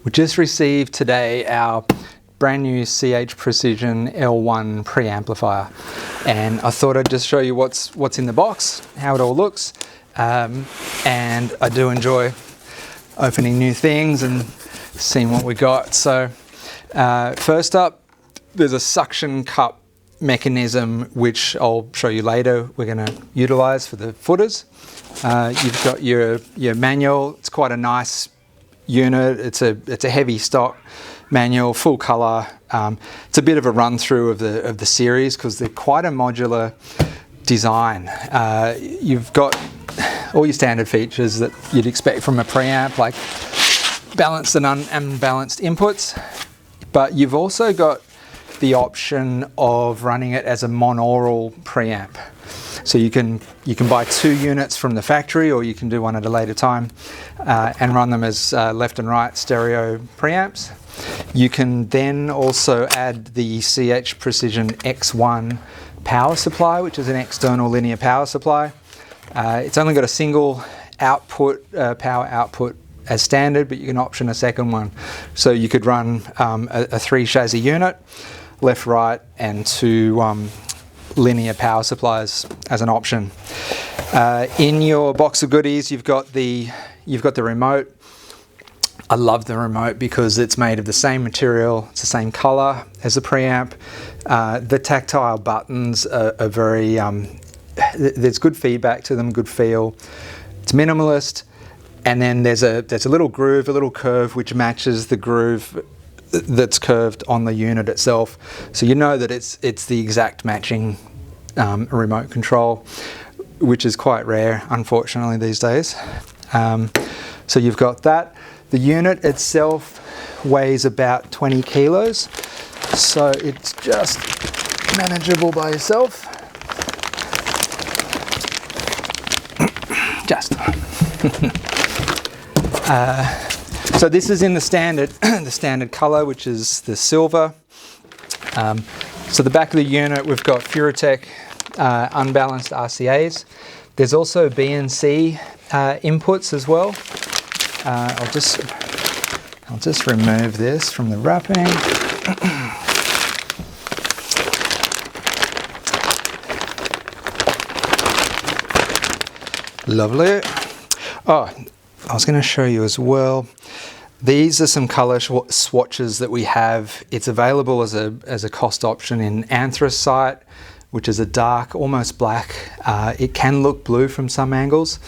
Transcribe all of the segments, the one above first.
We just received today our brand new CH Precision L1 preamplifier, and I thought I'd just show you what's in the box, how it all looks, and I do enjoy opening new things and seeing what we got. So first up, there's a suction cup mechanism which I'll show you later we're going to utilize for the footers. You've got your manual. It's quite a nice unit. It's a heavy stock manual, full color. It's a bit of a run through of the series because they're quite a modular design. You've got all your standard features that you'd expect from a preamp, like balanced and unbalanced inputs, but you've also got the option of running it as a monaural preamp. So you can buy 2 units from the factory, or you can do one at a later time and run them as left and right stereo preamps. You can then also add the CH Precision X1 power supply, which is an external linear power supply. It's only got a single output, power output as standard, but you can option a second one. So you could run a 3 chassis unit, left, right, and 2 linear power supplies as an option. In your box of goodies, you've got the remote. I love the remote because it's made of the same material, it's the same color as the preamp. The tactile buttons are very, there's good feedback to them, good feel. It's minimalist, and then there's a little groove, a little curve which matches the groove that's curved on the unit itself, so you know that it's the exact matching remote control, which is quite rare, unfortunately, these days. So you've got that. The unit itself weighs about 20 kilos, so it's just manageable by yourself. Just. So this is in the standard color, which is the silver. So the back of the unit, we've got Furatech unbalanced RCAs. There's also BNC inputs as well. I'll just remove this from the wrapping. Lovely. Oh, I was going to show you as well. These are some color swatches that we have. It's available as a cost option in anthracite, which is a dark, almost black. It can look blue from some angles,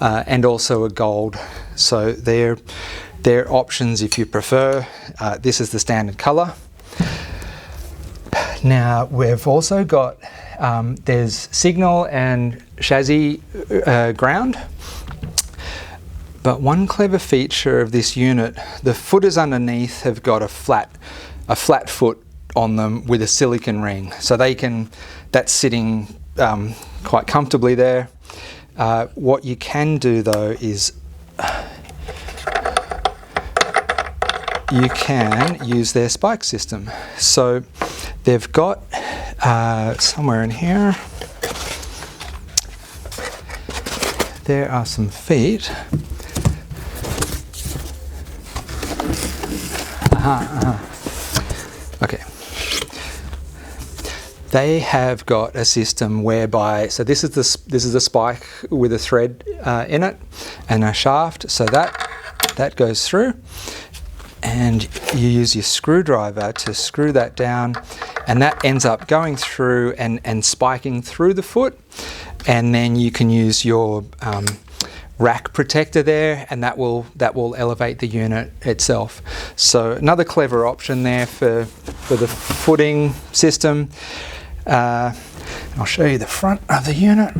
and also a gold. So they're options if you prefer. This is the standard color. Now we've also got there's signal and chassis ground. But one clever feature of this unit, the footers underneath have got a flat foot on them with a silicon ring, so that's sitting quite comfortably there. What you can do though is you can use their spike system. So they've got somewhere in here, there are some feet. Okay. They have got a system whereby, so this is a spike with a thread in it and a shaft, so that goes through, and you use your screwdriver to screw that down, and that ends up going through and spiking through the foot, and then you can use your rack protector there, and that will elevate the unit itself. So another clever option there for the footing system. I'll show you the front of the unit.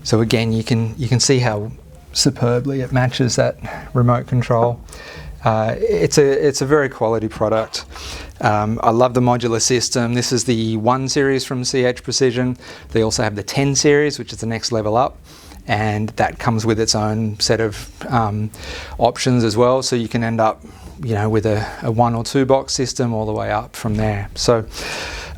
So again, you can see how superbly it matches that remote control. It's a very quality product. I love the modular system. This is the 1 series from CH Precision. They also have the 10 series, which is the next level up, and that comes with its own set of options as well. So you can end up, with a 1 or 2 box system all the way up from there. So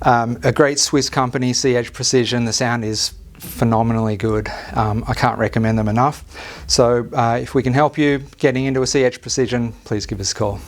a great Swiss company, CH Precision. The sound is phenomenally good. I can't recommend them enough. So if we can help you getting into a CH Precision, please give us a call.